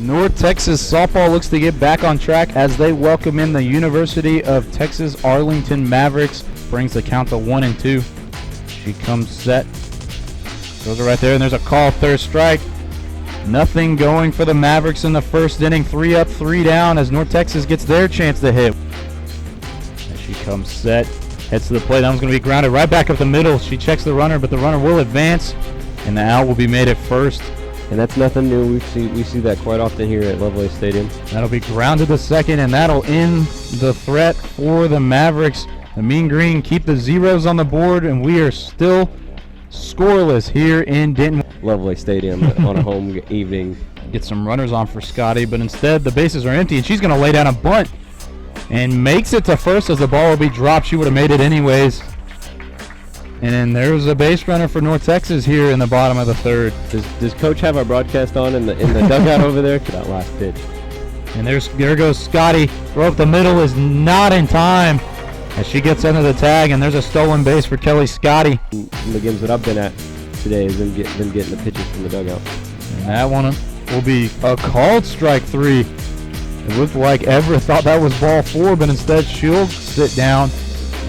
North Texas softball looks to get back on track as they welcome in the University of Texas Arlington Mavericks. Brings the count to 1-2. She comes set. Those are right there, and there's a call, third strike. Nothing going for the Mavericks in the first inning. 3 up, 3 down as North Texas gets their chance to hit. As she comes set, heads to the plate. That one's going to be grounded right back up the middle. She checks the runner, but the runner will advance, and the out will be made at first. And that's nothing new. We see that quite often here at Lovelace Stadium. That'll be grounded to second, and that'll end the threat for the Mavericks. The Mean Green keep the zeros on the board, and we are still scoreless here in Denton. Lovelace Stadium on a home evening. Get some runners on for Scotty, but instead the bases are empty, and she's going to lay down a bunt and makes it to first as the ball will be dropped. She would have made it anyways. And then there's a base runner for North Texas here in the bottom of the third. Does Coach have our broadcast on in the dugout over there? That last pitch. And there goes Scotty. Throw up the middle is not in time as she gets under the tag, and there's a stolen base for Kelly Scotty. The games that I've been at today has been getting the pitches from the dugout. And that one will be a called strike 3. It looked like Everett thought that was ball 4, but instead she'll sit down.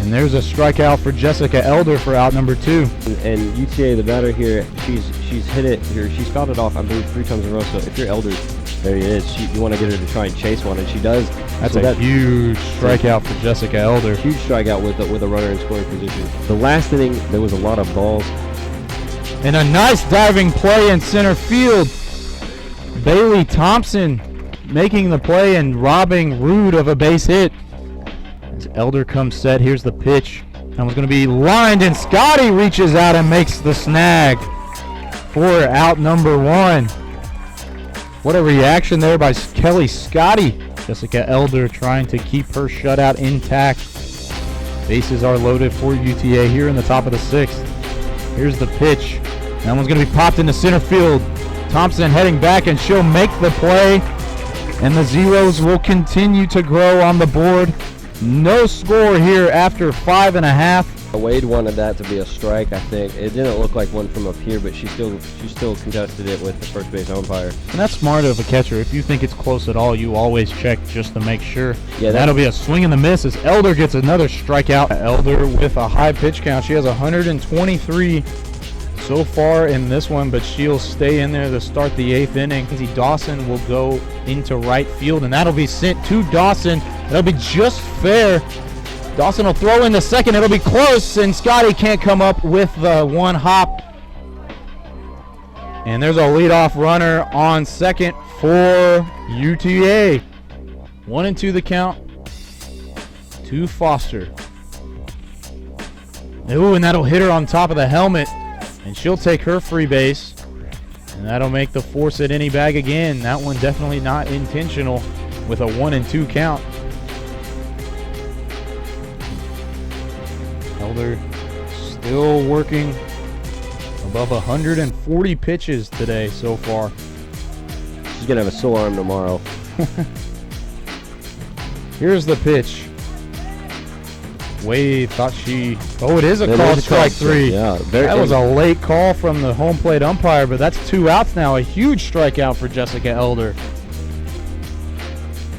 And there's a strikeout for Jessica Elder for out number 2. And UTA, the batter here, she's hit it here. She's fouled it off, I believe, 3 times in a row. So if you're Elder, there he is. You want to get her to try and chase one, and she does. That's a huge strikeout for Jessica Elder. Huge strikeout with a runner in scoring position. The last inning, there was a lot of balls. And a nice diving play in center field. Bailey Thompson making the play and robbing Rude of a base hit. As Elder comes set, here's the pitch. That one's going to be lined, and Scotty reaches out and makes the snag for out number 1. What a reaction there by Kelly Scotty. Jessica Elder trying to keep her shutout intact. Bases are loaded for UTA here in the top of the 6th. Here's the pitch. That one's going to be popped into center field. Thompson heading back, and she'll make the play. And the zeros will continue to grow on the board. No score here after 5.5. Wade wanted that to be a strike, I think. It didn't look like one from up here, but she still contested it with the first base umpire. And that's smart of a catcher. If you think it's close at all, you always check just to make sure. Yeah, that'll be a swing and a miss as Elder gets another strikeout. Elder with a high pitch count. She has 123 so far in this one, but she'll stay in there to start the 8th inning. Dawson will go into right field, and that'll be sent to Dawson. That'll be just fair. Dawson will throw in the second. It'll be close, and Scotty can't come up with the one hop. And there's a leadoff runner on second for UTA. 1-2 the count to Foster. Ooh, and that'll hit her on top of the helmet, and she'll take her free base. And that'll make the force at any bag again. That one definitely not intentional with a 1-2 count. Elder still working above 140 pitches today so far. She's going to have a sore arm tomorrow. Here's the pitch. Wade thought it is a call, strike 3. Yeah, that was a late call from the home plate umpire, but that's 2 outs now. A huge strikeout for Jessica Elder.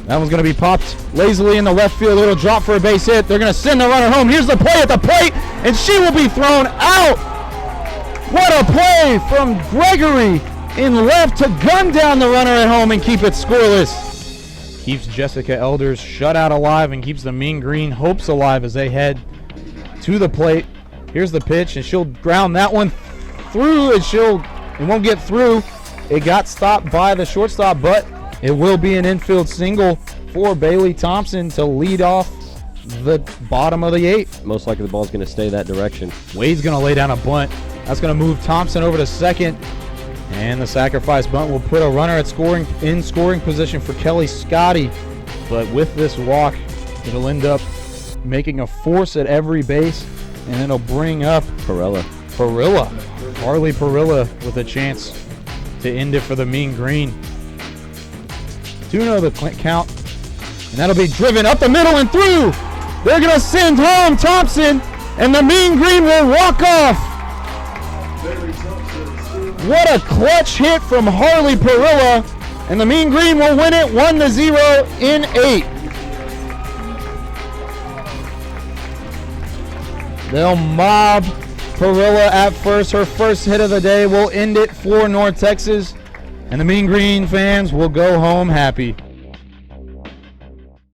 That one's going to be popped lazily in the left field. It'll drop for a base hit. They're going to send the runner home. Here's the play at the plate, and she will be thrown out. What a play from Gregory in left to gun down the runner at home and keep it scoreless. Keeps Jessica Elder's shutout alive and keeps the Mean Green hopes alive as they head to the plate. Here's the pitch, and she'll ground that one through, and it won't get through. It got stopped by the shortstop, but it will be an infield single for Bailey Thompson to lead off the bottom of the 8th. Most likely the ball's going to stay that direction. Wade's going to lay down a bunt. That's going to move Thompson over to second. And the sacrifice bunt will put a runner in scoring position for Kelly Scotty. But with this walk, it'll end up making a force at every base, and it'll bring up Parilla. Harley Parilla with a chance to end it for the Mean Green. 2-0 the count, and that'll be driven up the middle and through. They're going to send home Thompson, and the Mean Green will walk off. What a clutch hit from Harley Parilla And the Mean Green will win it 1-0 in 8. They'll mob Perilla at first. Her first hit of the day will end it for North Texas. And the Mean Green fans will go home happy.